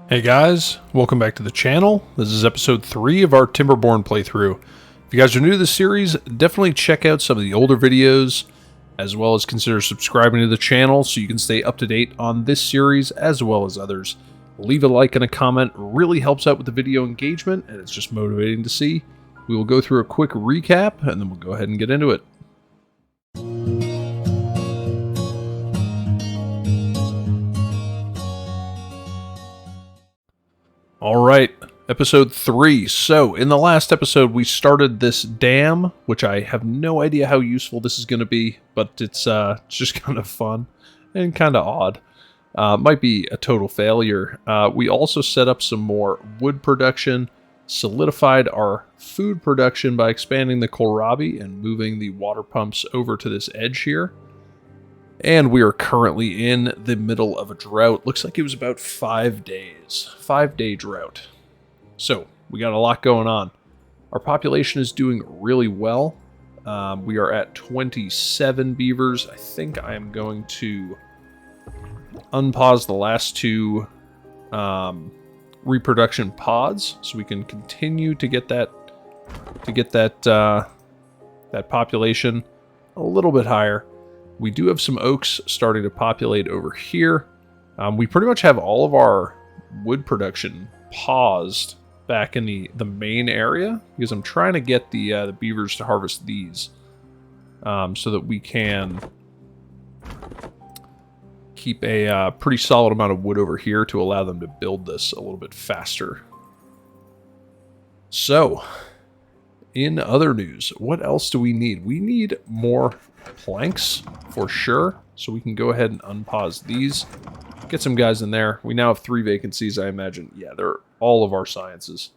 Hey guys, welcome back to the channel. This is episode 3 of our Timberborn playthrough. If you guys are new to the series, definitely check out some of the older videos, as well as consider subscribing to the channel so you can stay up to date on this series as well as others. Leave a like and a comment, really helps out with the video engagement, and it's just motivating to see. We will go through a quick recap, and then we'll go ahead and get into it. Alright, episode 3. So, in the last episode, we started this dam, which I have no idea how useful this is going to be, but it's just kind of fun and kind of odd. Might be a total failure. We also set up some more wood production, solidified our food production by expanding the kohlrabi and moving the water pumps over to this edge here. And we are currently in the middle of a drought. Looks like it was about 5 days. 5-day drought. So, we got a lot going on. Our population is doing really well. We are at 27 beavers. I think I am going to unpause the last two reproduction pods so we can continue to get that that population a little bit higher. We do have some oaks starting to populate over here. We pretty much have all of our wood production paused back in the main area because I'm trying to get the beavers to harvest these so that we can keep a pretty solid amount of wood over here to allow them to build this a little bit faster. So, in other news, what else do we need? We need more planks for sure, so we can go ahead and unpause these, get some guys in there. We now have 3 vacancies, I imagine. Yeah, they're all of our sciences.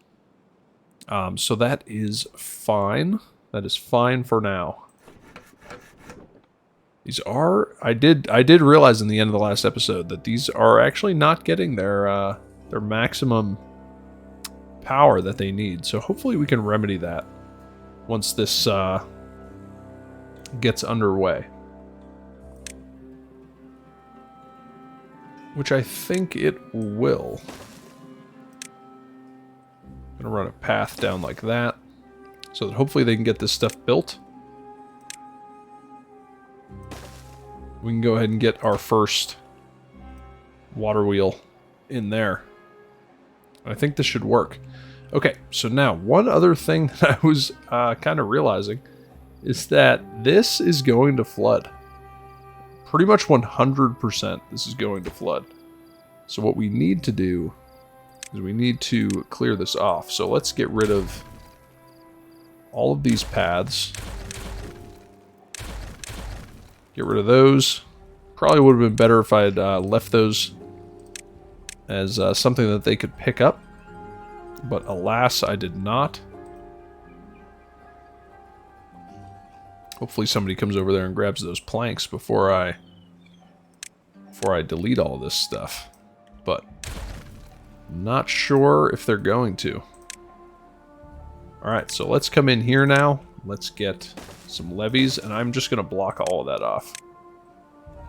So that is fine. That is fine for now. These are, I did realize in the end of the last episode that these are actually not getting their maximum power that they need. So hopefully we can remedy that once this gets underway, which I think it will. I'm gonna run a path down like that so that hopefully they can get this stuff built. We can go ahead and get our first water wheel in there. I think this should work. Okay, so now one other thing that I was kind of realizing is that this is going to flood. Pretty much 100% this is going to flood. So what we need to do is we need to clear this off. So let's get rid of all of these paths. Get rid of those. Probably would have been better if I had left those as something that they could pick up. But alas, I did not. Hopefully somebody comes over there and grabs those planks before I delete all this stuff. But not sure if they're going to. Alright, so let's come in here now. Let's get some levees, and I'm just going to block all of that off.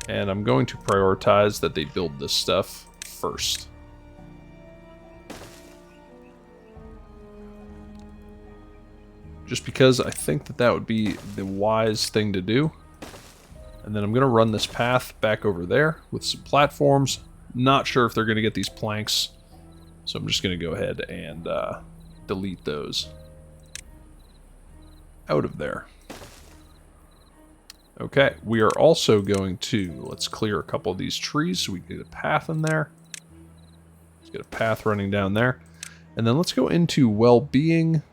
And I'm going to prioritize that they build this stuff first. Just because I think that that would be the wise thing to do. And then I'm going to run this path back over there with some platforms. Not sure if they're going to get these planks. So I'm just going to go ahead and delete those out of there. Okay, we are also going to, let's clear a couple of these trees so we can get a path in there. Let's get a path running down there. And then let's go into well-being.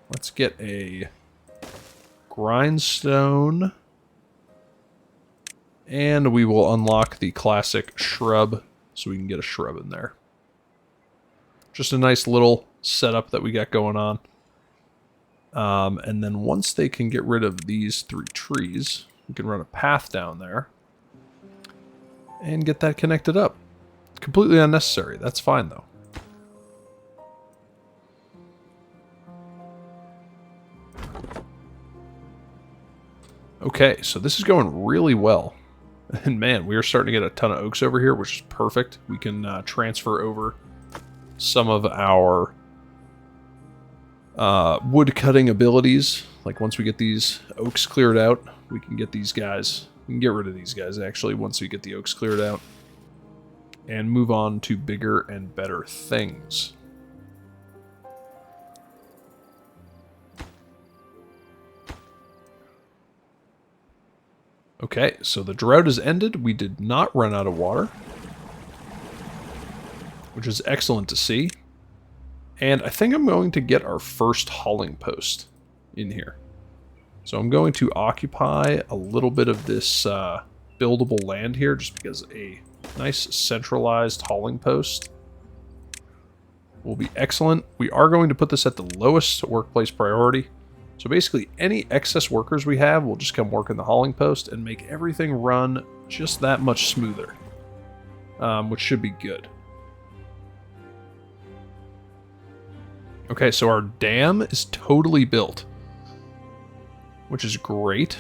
Let's get a grindstone, and we will unlock the classic shrub so we can get a shrub in there. Just a nice little setup that we got going on. And then once they can get rid of these 3 trees, we can run a path down there and get that connected up. Completely unnecessary. That's fine though. Okay, so this is going really well. And man, we are starting to get a ton of oaks over here, which is perfect. We can transfer over some of our wood cutting abilities. Like once we get these oaks cleared out, we can get these guys. We can get rid of these guys actually once we get the oaks cleared out. And move on to bigger and better things. Okay, so the drought has ended. We did not run out of water, which is excellent to see. And I think I'm going to get our first hauling post in here. So I'm going to occupy a little bit of this buildable land here, just because a nice centralized hauling post will be excellent. We are going to put this at the lowest workplace priority. So basically, any excess workers we have will just come work in the hauling post and make everything run just that much smoother, which should be good. Okay, so our dam is totally built, which is great.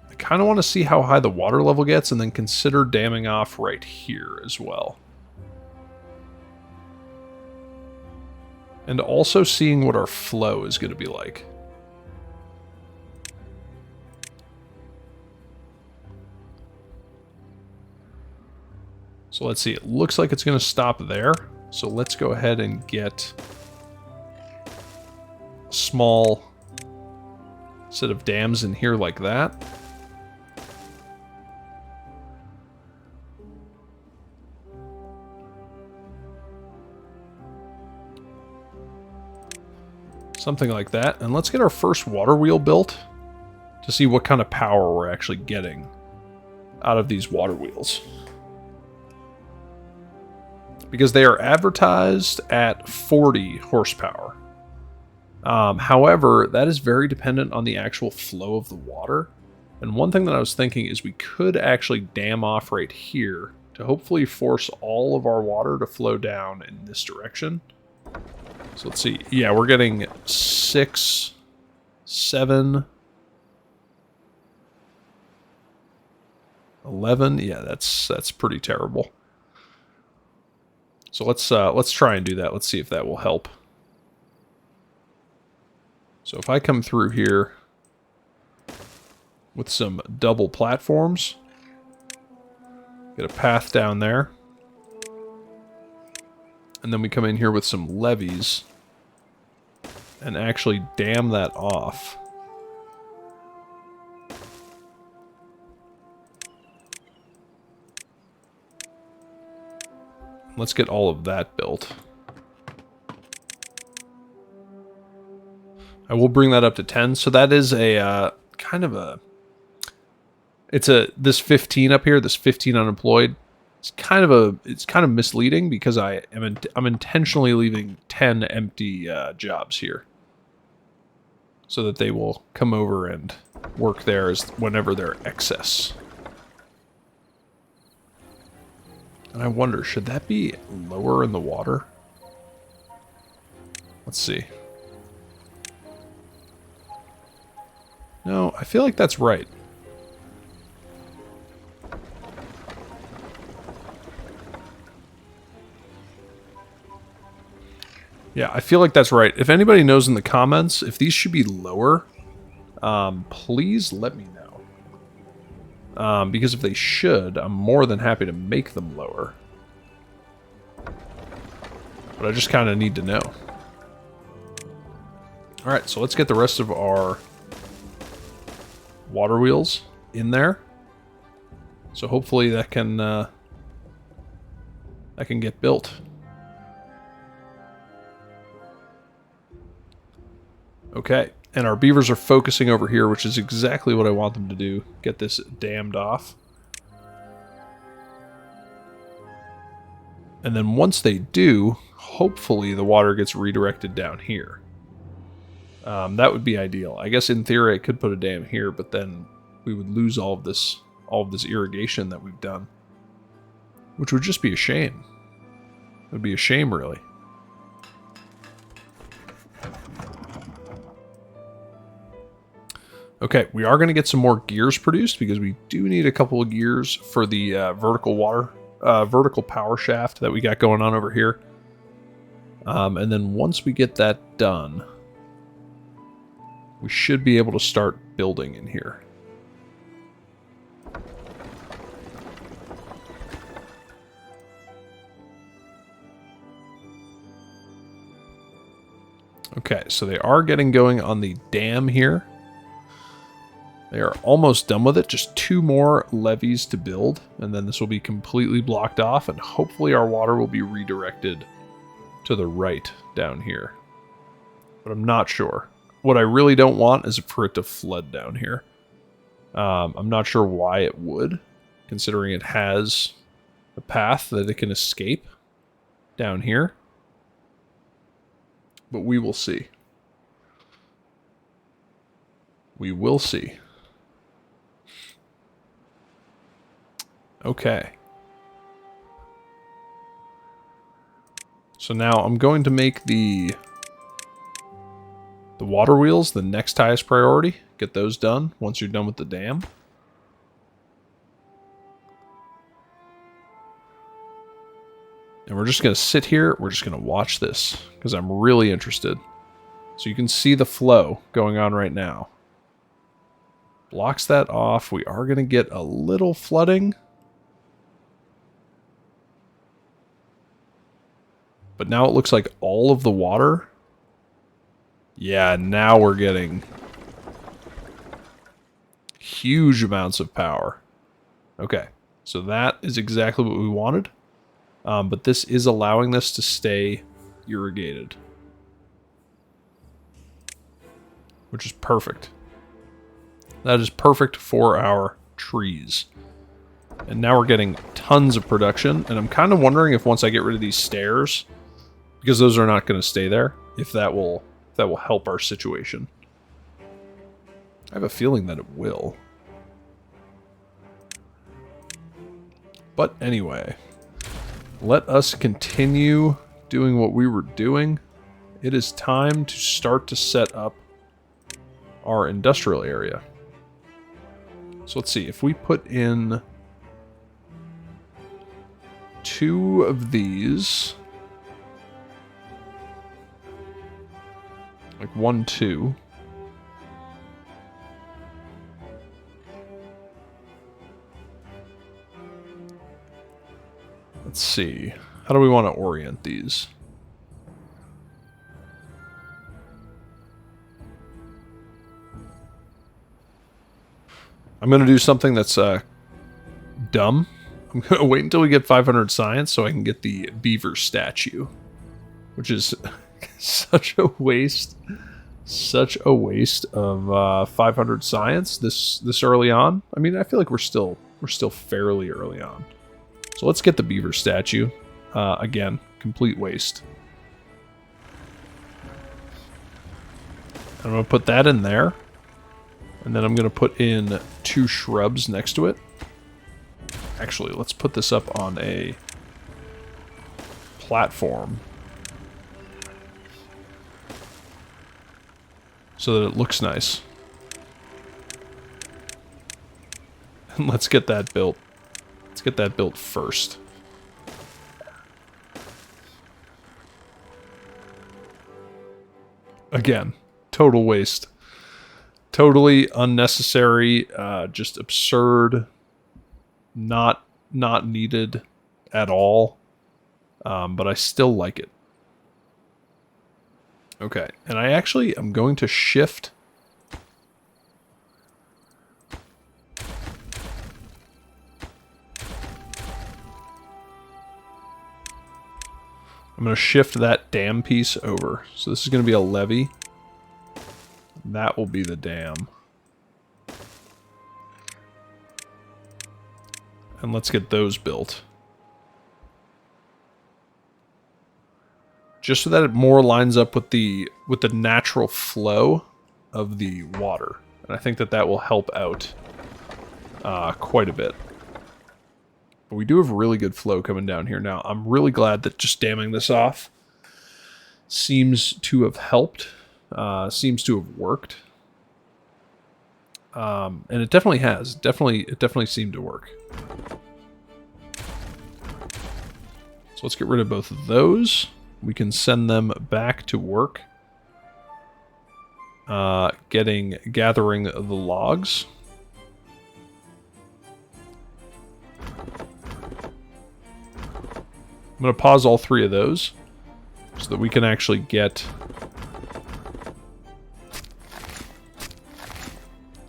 I kind of want to see how high the water level gets and then consider damming off right here as well. And also seeing what our flow is going to be like. So let's see, it looks like it's going to stop there. So let's go ahead and get a small set of dams in here like that. Something like that. And let's get our first water wheel built to see what kind of power we're actually getting out of these water wheels. Because they are advertised at 40 horsepower. However, that is very dependent on the actual flow of the water. And one thing that I was thinking is we could actually dam off right here to hopefully force all of our water to flow down in this direction. So let's see. Yeah, we're getting 6, 7, 11. Yeah, that's pretty terrible. So let's try and do that. Let's see if that will help. So if I come through here with some double platforms, get a path down there. And then we come in here with some levees and actually dam that off. Let's get all of that built. I will bring that up to 10. So that is a kind of a... this 15 up here, this 15 unemployed. It's kind of misleading because I'm intentionally leaving 10 empty jobs here, so that they will come over and work there as whenever they're excess. And I wonder, should that be lower in the water? Let's see. No, I feel like that's right. Yeah, I feel like that's right. If anybody knows in the comments if these should be lower, please let me know. Because if they should, I'm more than happy to make them lower. But I just kind of need to know. Alright, so let's get the rest of our water wheels in there. So hopefully that can get built. Okay, and our beavers are focusing over here, which is exactly what I want them to do. Get this dammed off. And then once they do, hopefully the water gets redirected down here. That would be ideal. I guess in theory I could put a dam here, but then we would lose all of this irrigation that we've done. Which would just be a shame. It would be a shame, really. Okay, we are going to get some more gears produced because we do need a couple of gears for the vertical water vertical power shaft that we got going on over here. And then once we get that done, we should be able to start building in here. Okay, so they are getting going on the dam here. They are almost done with it. Just 2 more levees to build, and then this will be completely blocked off, and hopefully our water will be redirected to the right down here. But I'm not sure. What I really don't want is for it to flood down here. I'm not sure why it would, considering it has a path that it can escape down here. But we will see. We will see. Okay. So now I'm going to make the water wheels the next highest priority. Get those done once you're done with the dam. And we're just going to sit here. We're just going to watch this because I'm really interested. So you can see the flow going on right now. Blocks that off. We are going to get a little flooding. But now it looks like all of the water. Yeah, now we're getting huge amounts of power. Okay, so that is exactly what we wanted. But this is allowing this to stay irrigated, which is perfect. That is perfect for our trees. And now we're getting tons of production. And I'm kind of wondering if once I get rid of these stairs, because those are not going to stay there, if that will help our situation. I have a feeling that it will. But anyway, let us continue doing what we were doing. It is time to start to set up our industrial area. So let's see, if we put in 2 of these, like 1, 2. Let's see. How do we want to orient these? I'm going to do something that's dumb. I'm going to wait until we get 500 science so I can get the beaver statue, which is such a waste. Such a waste of 500 science this early on. I mean, I feel like we're still fairly early on. So let's get the beaver statue. Again, complete waste. I'm going to put that in there. And then I'm going to put in 2 shrubs next to it. Actually, let's put this up on a platform so that it looks nice. And let's get that built. Let's get that built first. Again, total waste. Totally unnecessary, just absurd, not needed at all, but I still like it. Okay, and I actually am going to shift. I'm going to shift that dam piece over. So this is going to be a levee. That will be the dam. And let's get those built. Just so that it more lines up with the natural flow of the water. And I think that will help out quite a bit. But we do have really good flow coming down here now. I'm really glad that just damming this off seems to have helped. Seems to have worked. And it definitely has. It definitely seemed to work. let's get rid of both of those. We can send them back to work. Gathering the logs. I'm going to pause all 3 of those so that we can actually get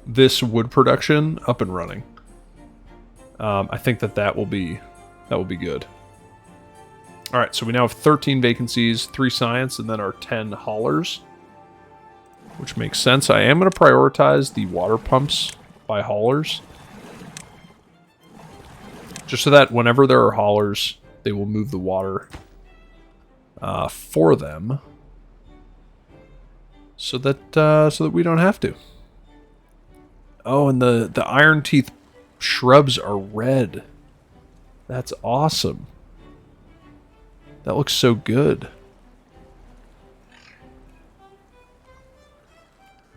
this wood production up and running. I think that will be good. All right, so we now have 13 vacancies, 3 science, and then our 10 haulers, which makes sense. I am going to prioritize the water pumps by haulers, just so that whenever there are haulers, they will move the water for them, so that we don't have to. Oh, and the iron teeth shrubs are red. That's awesome. That looks so good.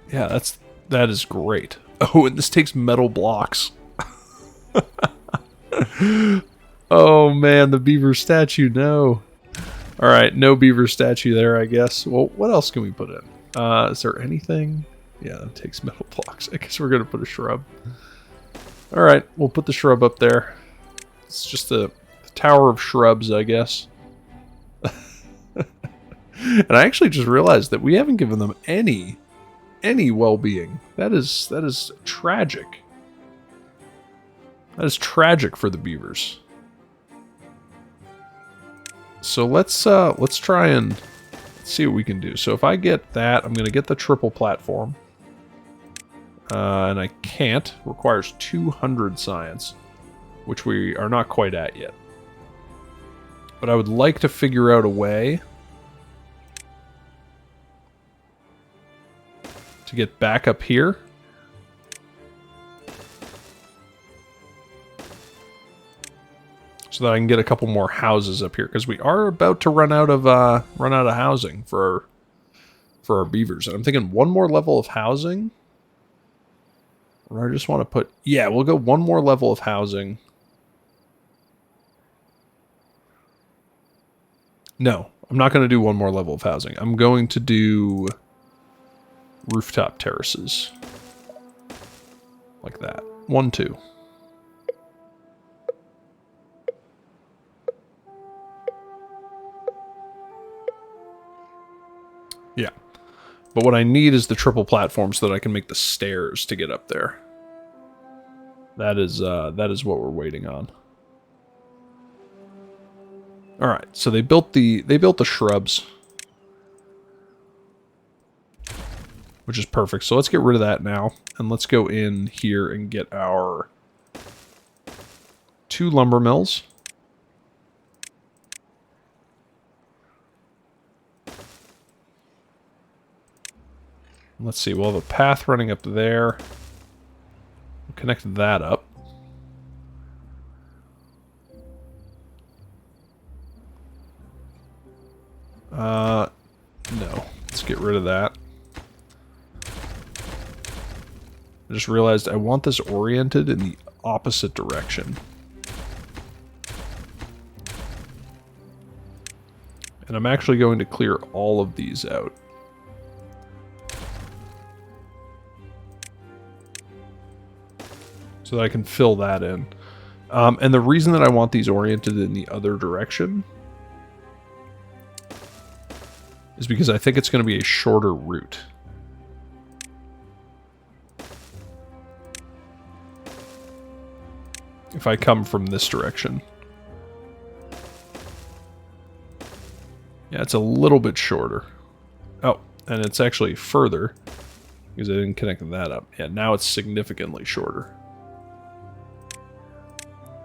Yeah, that is great. Oh, and this takes metal blocks. Oh man, the beaver statue, no. Alright, no beaver statue there, I guess. Well, what else can we put in? Is there anything? Yeah, that takes metal blocks. I guess we're going to put a shrub. Alright, we'll put the shrub up there. It's just a tower of shrubs, I guess. And I actually just realized that we haven't given them any well-being. That is tragic. That is tragic for the beavers. So let's try and see what we can do. So if I get that, I'm going to get the triple platform. And I can't. Requires 200 science, which we are not quite at yet. But I would like to figure out a way to get back up here. So that I can get a couple more houses up here, because we are about to run out of housing for our beavers. And I'm thinking one more level of housing. Or I just want to put, yeah, we'll go one more level of housing. No, I'm not going to do one more level of housing. I'm going to do rooftop terraces. Like that. 1, 2. Yeah. But what I need is the triple platform so that I can make the stairs to get up there. That is what we're waiting on. All right, so they built the shrubs, which is perfect. So let's get rid of that now, and let's go in here and get our 2 lumber mills. Let's see, we'll have a path running up there. We'll connect that up. No. Let's get rid of that. I just realized I want this oriented in the opposite direction. And I'm actually going to clear all of these out. So that I can fill that in. And the reason that I want these oriented in the other direction is because I think it's going to be a shorter route. If I come from this direction. Yeah, it's a little bit shorter. Oh, and it's actually further because I didn't connect that up. Yeah, now it's significantly shorter.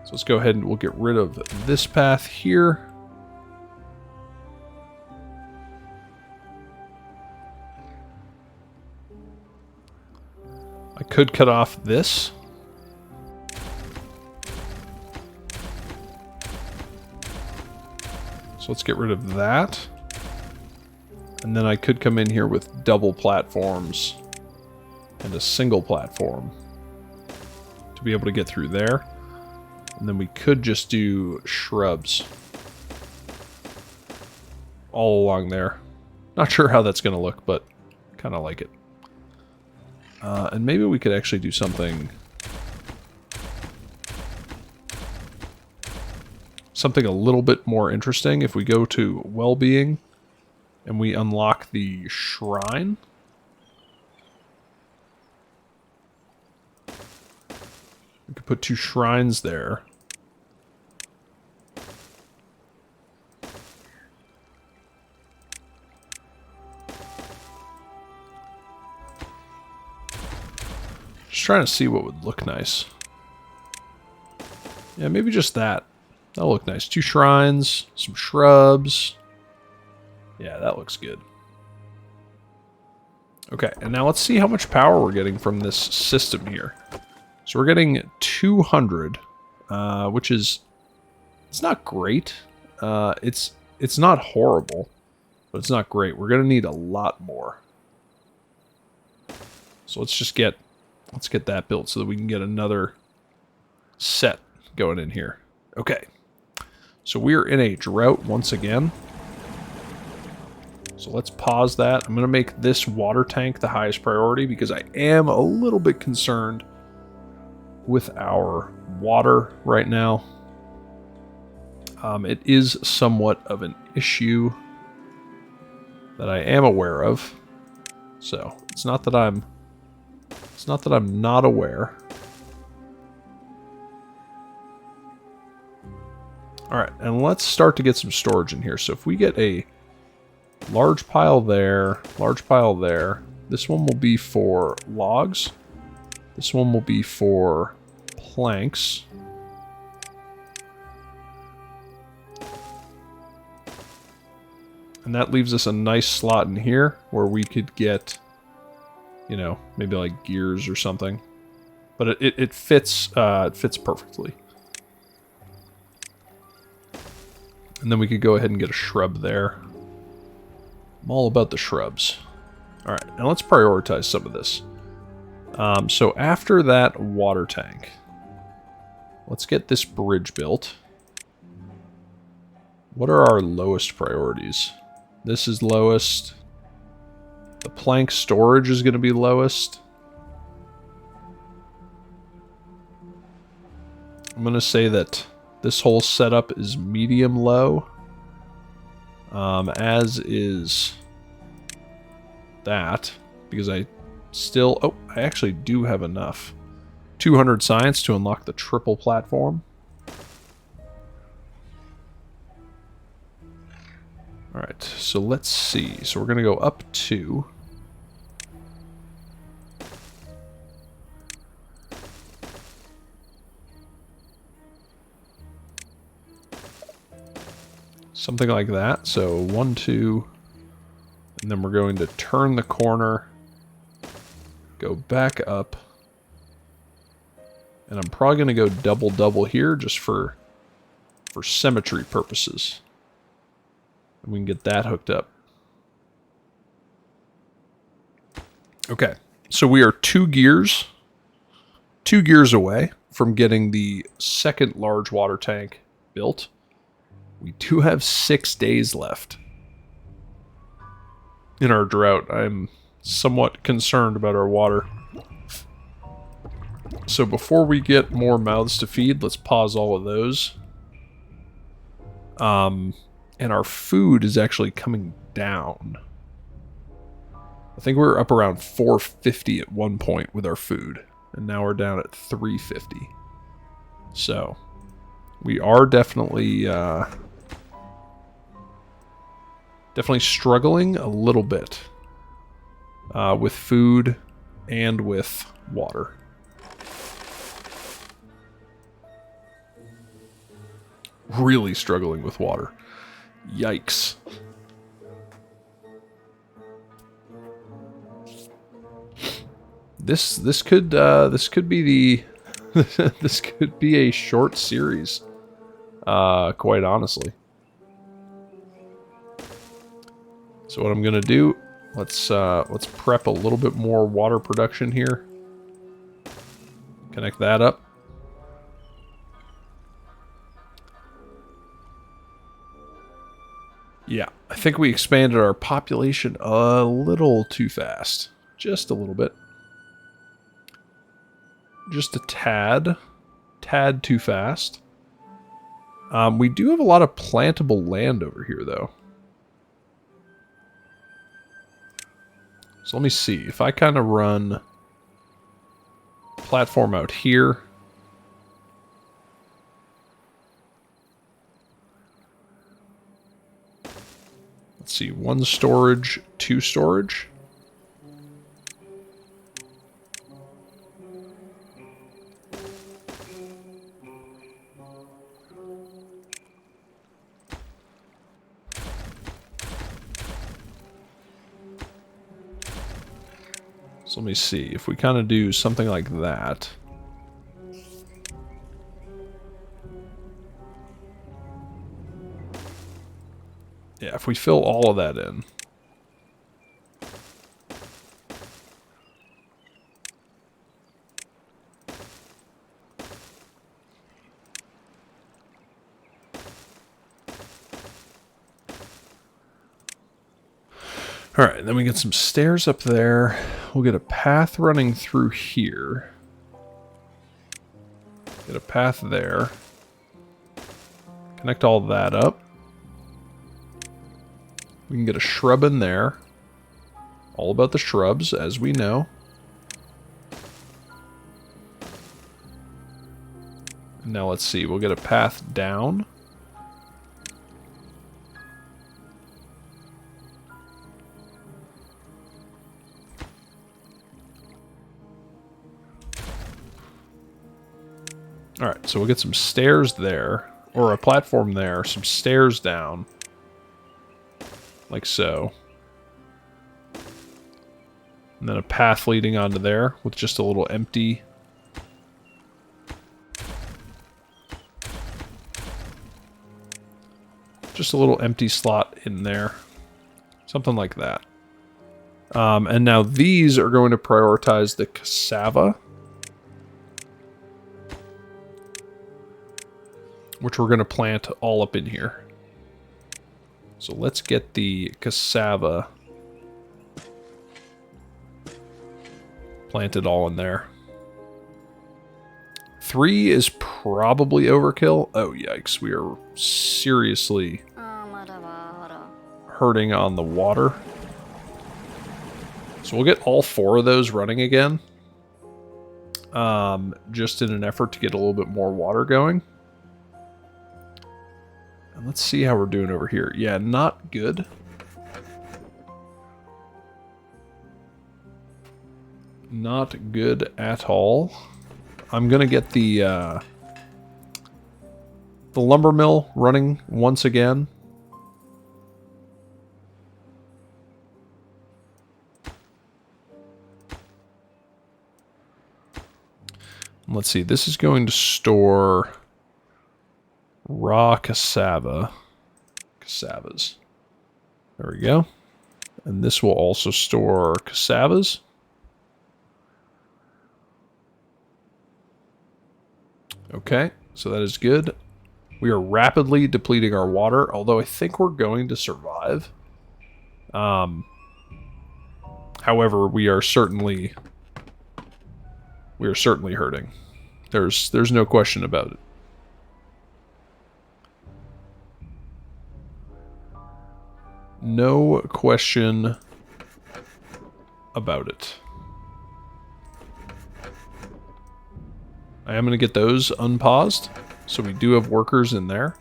So let's go ahead and we'll get rid of this path here. I could cut off this. So let's get rid of that. And then I could come in here with double platforms and a single platform to be able to get through there. And then we could just do shrubs all along there. Not sure how that's going to look, but kind of like it. And maybe we could actually do something a little bit more interesting if we go to well-being and we unlock the shrine. We could put 2 shrines there. Just trying to see what would look nice. Yeah, maybe just that. That'll look nice. 2 shrines, some shrubs. Yeah, that looks good. Okay, and now let's see how much power we're getting from this system here. So we're getting 200, which is, it's not great. It's not horrible, but it's not great. We're gonna need a lot more. So let's get that built so that we can get another set going in here. Okay. So we're in a drought once again. So let's pause that. I'm going to make this water tank the highest priority because I am a little bit concerned with our water right now. It is somewhat of an issue that I am aware of. So it's not that I'm not aware. Alright, and let's start to get some storage in here. So if we get a large pile there, this one will be for logs. This one will be for planks. And that leaves us a nice slot in here where we could get, you know, maybe like gears or something. But it fits perfectly. And then we could go ahead and get a shrub there. I'm all about the shrubs. Alright, now let's prioritize some of this. So after that water tank, let's get this bridge built. What are our lowest priorities? This is lowest. The plank storage is going to be lowest. I'm going to say that this whole setup is medium low, as is that, because I actually do have enough. 200 science to unlock the triple platform. Alright, so let's see. So we're going to go up 2. Something like that. So 1, 2, and then we're going to turn the corner, go back up, and I'm probably going to go double here just for symmetry purposes. And we can get that hooked up. Okay, so we are 2 gears away from getting the second large water tank built. We do have 6 days left in our drought. I'm somewhat concerned about our water. So before we get more mouths to feed, let's pause all of those. And our food is actually coming down. I think we were up around 450 at one point with our food, and now we're down at 350. So we are definitely struggling a little bit with food and with water. Really struggling with water. Yikes. This could be the this could be a short series. Quite honestly. So what I'm gonna do, let's prep a little bit more water production here. Connect that up. Yeah, I think we expanded our population a little too fast. Just a little bit. Just a tad. Tad too fast. We do have a lot of plantable land over here, though. So let me see. If I kind of run platform out here. Let's see. 1 storage, 2 storage. So let me see, if we kind of do something like that. Yeah, if we fill all of that in. Alright, then we get some stairs up there. We'll get a path running through here. Get a path there. Connect all that up. We can get a shrub in there. All about the shrubs, as we know. And now let's see, we'll get a path down. Alright, so we'll get some stairs there, or a platform there, some stairs down, like so. And then a path leading onto there with just a little empty. Just a little empty slot in there. Something like that. And now these are going to prioritize the cassava, which we're going to plant all up in here. So let's get the cassava planted all in there. 3 is probably overkill. Oh, yikes. We are seriously hurting on the water. So we'll get all 4 of those running again. Just in an effort to get a little bit more water going. And let's see how we're doing over here. Yeah, not good. Not good at all. I'm gonna get the lumber mill running once again. Let's see, this is going to store raw cassavas. There we go. And this will also store cassavas. Okay, so that is good. We are rapidly depleting our water, although I think we're going to survive. However, we are certainly hurting. There's no question about it. No question about it. I am going to get those unpaused, so we do have workers in there.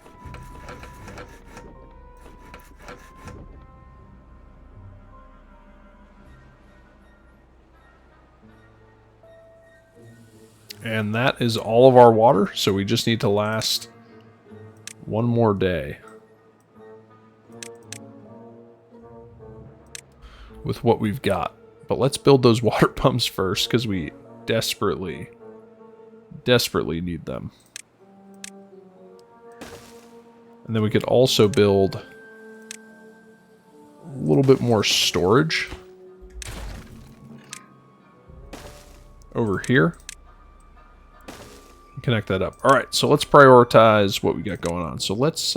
And that is all of our water, so we just need to last one more day with what we've got. But let's build those water pumps first, because we desperately need them. And then we could also build a little bit more storage over here. Connect that up. All right, so let's prioritize what we got going on. So let's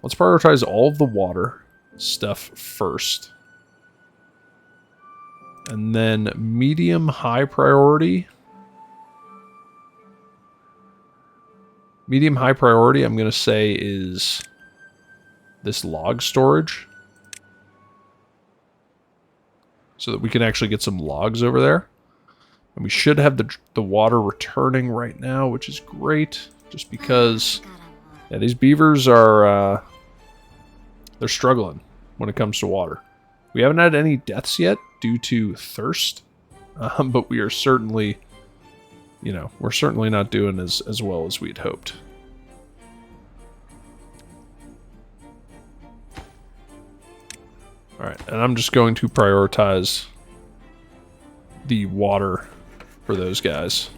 Let's prioritize all of the water stuff first. And then medium high priority. Medium high priority, I'm going to say, is this log storage. So that we can actually get some logs over there. And we should have the water returning right now, which is great. Just because, yeah, these beavers are, they're struggling when it comes to water. We haven't had any deaths yet due to thirst. But we are certainly, you know, we're certainly not doing as well as we'd hoped. Alright, and I'm just going to prioritize the water for those guys.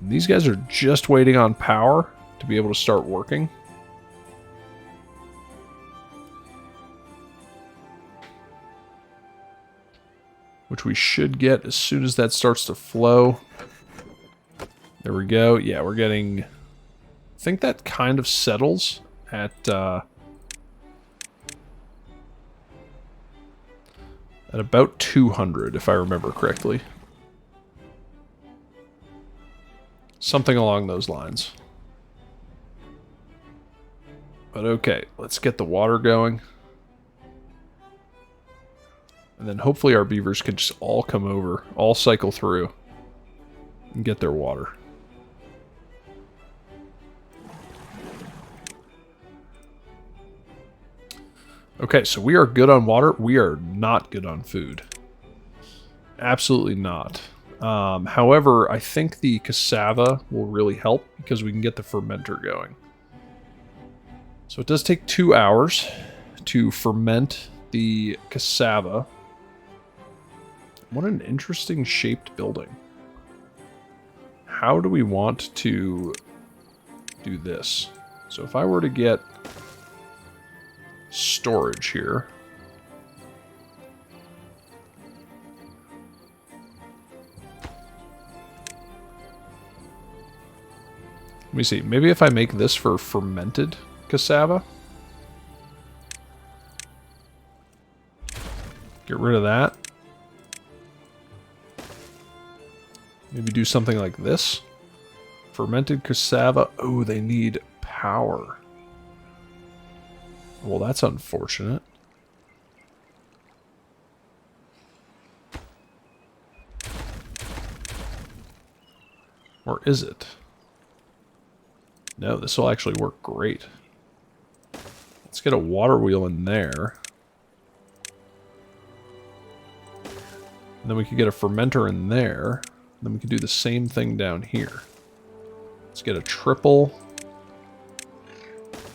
And these guys are just waiting on power to be able to start working. Which we should get as soon as that starts to flow. There we go. Yeah, we're getting... I think that kind of settles at about 200, if I remember correctly. Something along those lines. But okay, let's get the water going. And then hopefully our beavers can just all come over, all cycle through, and get their water. Okay, so we are good on water. We are not good on food. Absolutely not. However, I think the cassava will really help because we can get the fermenter going. So it does take 2 hours to ferment the cassava. What an interesting shaped building. How do we want to do this? So if I were to get storage here. Let me see. Maybe if I make this for fermented cassava. Get rid of that. Maybe do something like this. Fermented cassava. Oh, they need power. Well, that's unfortunate. Or is it? No, this will actually work great. Let's get a water wheel in there. And then we could get a fermenter in there. Then we can do the same thing down here. Let's get a triple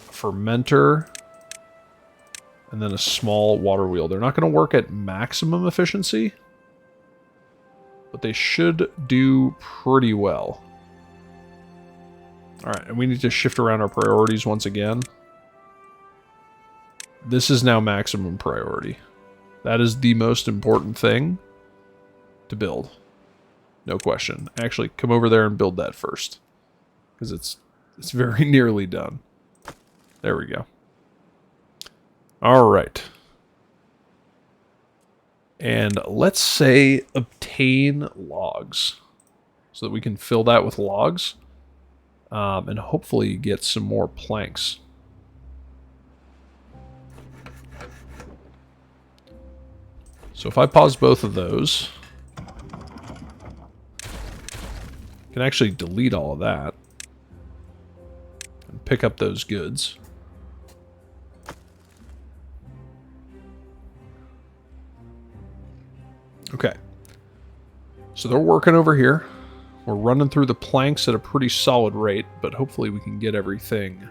fermenter. And then a small water wheel. They're not going to work at maximum efficiency. But they should do pretty well. Alright, and we need to shift around our priorities once again. This is now maximum priority. That is the most important thing to build. No question. Actually, come over there and build that first. Because it's very nearly done. There we go. Alright. And let's say obtain logs. So that we can fill that with logs. And hopefully get some more planks. So if I pause both of those, I can actually delete all of that and pick up those goods. Okay. So they're working over here. We're running through the planks at a pretty solid rate, but hopefully we can get everything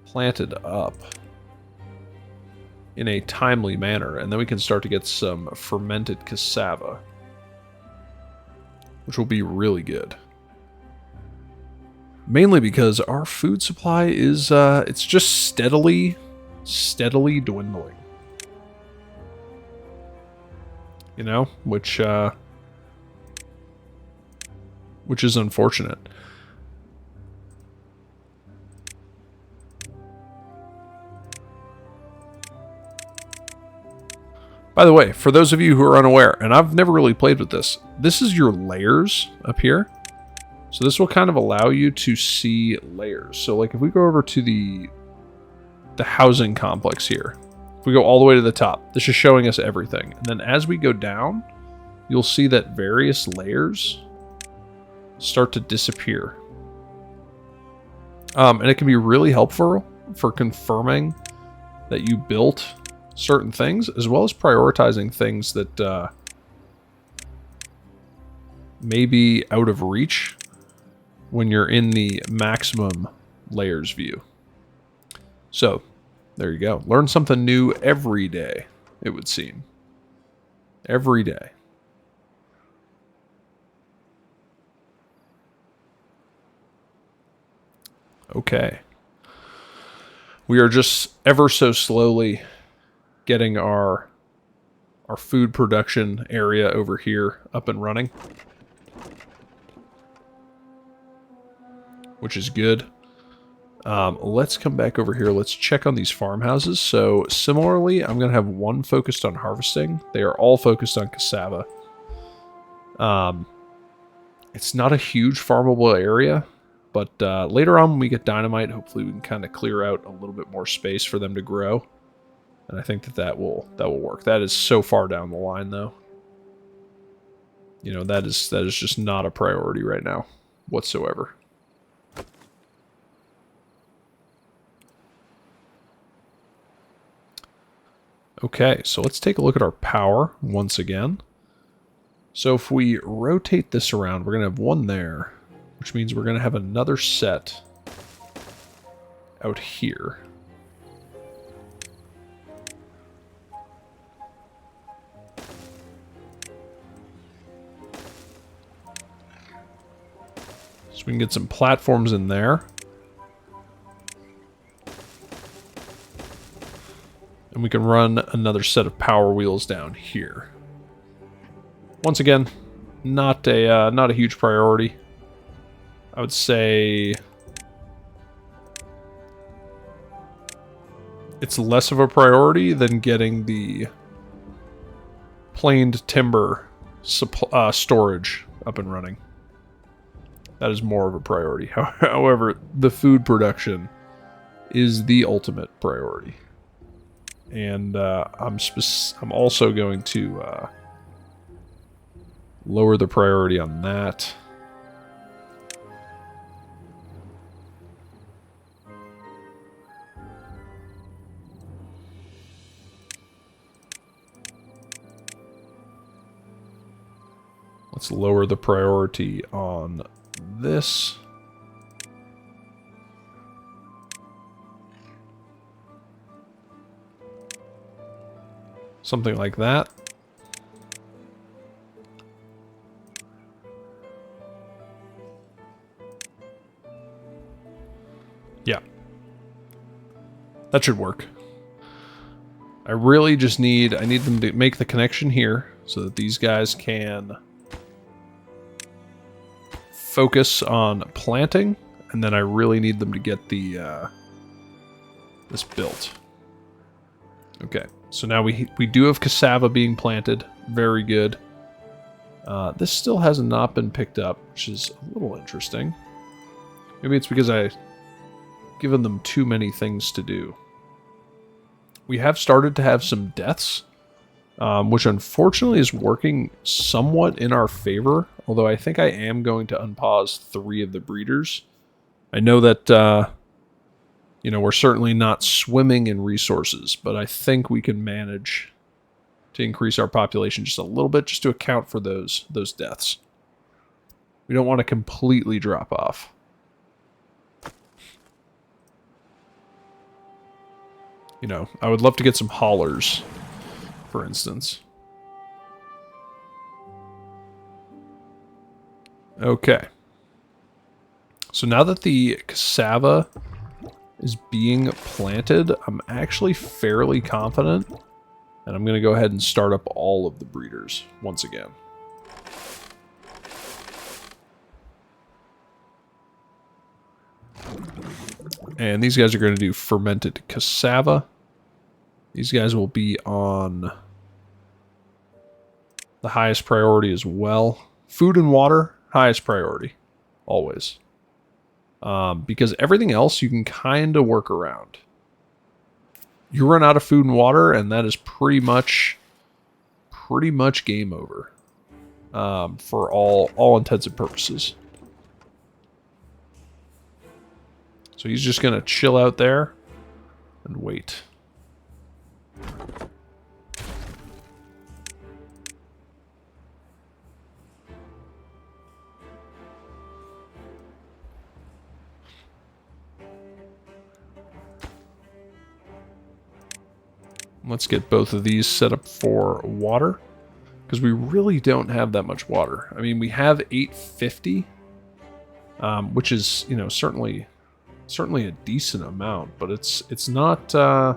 planted up in a timely manner, and then we can start to get some fermented cassava, which will be really good. Mainly because our food supply is, it's just steadily dwindling. You know, which is unfortunate. By the way, for those of you who are unaware, and I've never really played with this is your layers up here. So this will kind of allow you to see layers. So like if we go over to the housing complex here, if we go all the way to the top, this is showing us everything. And then as we go down, you'll see that various layers start to disappear. And it can be really helpful for confirming that you built certain things, as well as prioritizing things that may be out of reach when you're in the maximum layers view. So, there you go. Learn something new every day, it would seem. Every day. Okay. We are just ever so slowly getting our food production area over here up and running, which is good. Let's come back over here. Let's check on these farmhouses. So similarly, I'm going to have one focused on harvesting. They are all focused on cassava. It's not a huge farmable area, but later on when we get dynamite, hopefully we can kind of clear out a little bit more space for them to grow. And I think that will work. That is so far down the line, though. You know, that is just not a priority right now whatsoever. Okay, so let's take a look at our power once again. So if we rotate this around, we're going to have one there, which means we're going to have another set out here. So we can get some platforms in there. And we can run another set of power wheels down here. Once again, not a huge priority. I would say it's less of a priority than getting the planed timber storage up and running. That is more of a priority. However, the food production is the ultimate priority. And I'm also going to lower the priority on that. Let's lower the priority on this. Something like that. Yeah. That should work. I really just need them to make the connection here so that these guys can focus on planting, and then I really need them to get the this built. Okay. So now we do have cassava being planted. Very good. This still has not been picked up, which is a little interesting. Maybe it's because I've given them too many things to do. We have started to have some deaths, which unfortunately is working somewhat in our favor, although I think I am going to unpause 3 of the breeders. I know that you know, we're certainly not swimming in resources, but I think we can manage to increase our population just a little bit, just to account for those deaths. We don't want to completely drop off. You know, I would love to get some haulers, for instance. Okay. So now that the cassava is being planted, I'm actually fairly confident, and I'm going to go ahead and start up all of the breeders once again. And these guys are going to do fermented cassava. These guys will be on the highest priority as well. Food and water, highest priority, always. Because everything else you can kind of work around. You run out of food and water, and that is pretty much game over. For all intents and purposes. So he's just going to chill out there and wait. Let's get both of these set up for water, because we really don't have that much water. I mean, we have 850, which is, you know, certainly a decent amount, but it's not all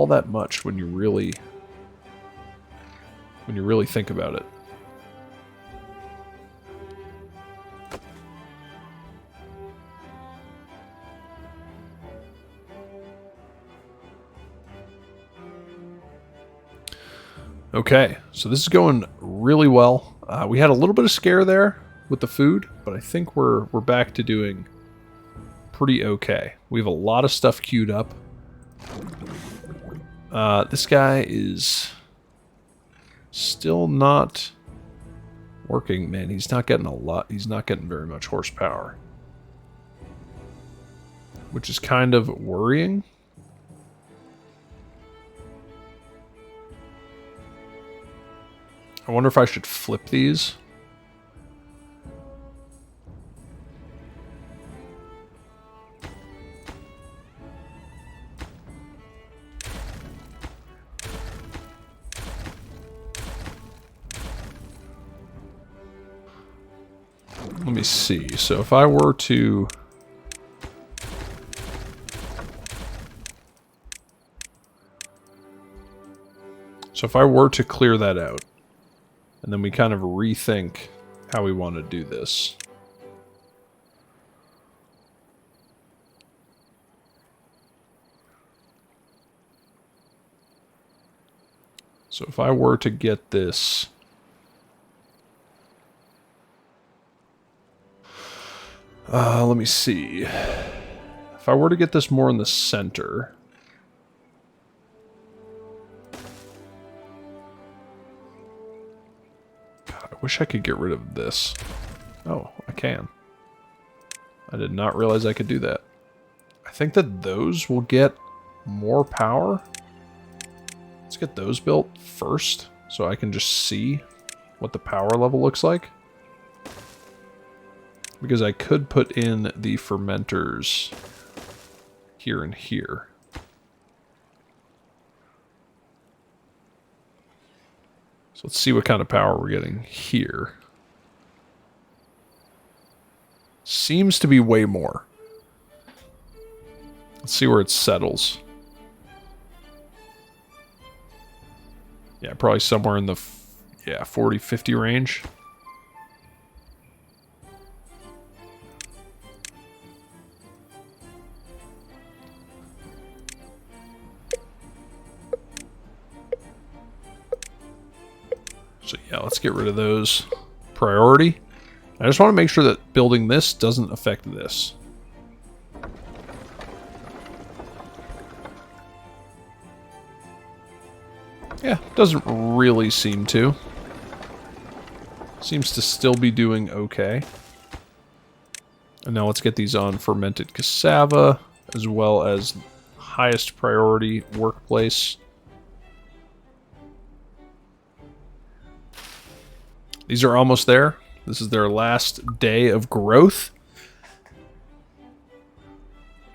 that much when you really think about it. Okay, so this is going really well. We had a little bit of scare there with the food, but I think we're back to doing pretty okay. We have a lot of stuff queued up. This guy is still not working. Man, he's not getting a lot. He's not getting very much horsepower, which is kind of worrying. I wonder if I should flip these. Let me see. So if I were to... clear that out, and then we kind of rethink how we want to do this. So if I were to get this... let me see. If I were to get this more in the center... I wish I could get rid of this. Oh, I can. I did not realize I could do that. I think that those will get more power. Let's get those built first, so I can just see what the power level looks like. Because I could put in the fermenters here and here. So let's see what kind of power we're getting here. Seems to be way more. Let's see where it settles. Yeah, probably somewhere in the 40-50 range. So yeah, let's get rid of those. Priority. I just want to make sure that building this doesn't affect this. Yeah, doesn't really seem to. Seems to still be doing okay. And now let's get these on fermented cassava, as well as highest priority workplace. These are almost there. This is their last day of growth.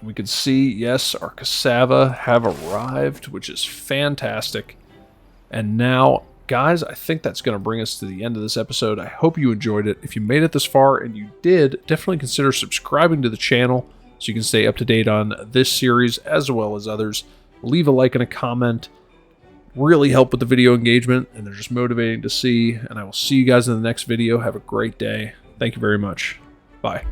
We can see, yes, our cassava have arrived, which is fantastic. And now, guys, I think that's going to bring us to the end of this episode. I hope you enjoyed it. If you made it this far and you did, definitely consider subscribing to the channel so you can stay up to date on this series as well as others. Leave a like and a comment. Really help with the video engagement, and they're just motivating to see. And I will see you guys in the next video. Have a great day. Thank you very much. Bye.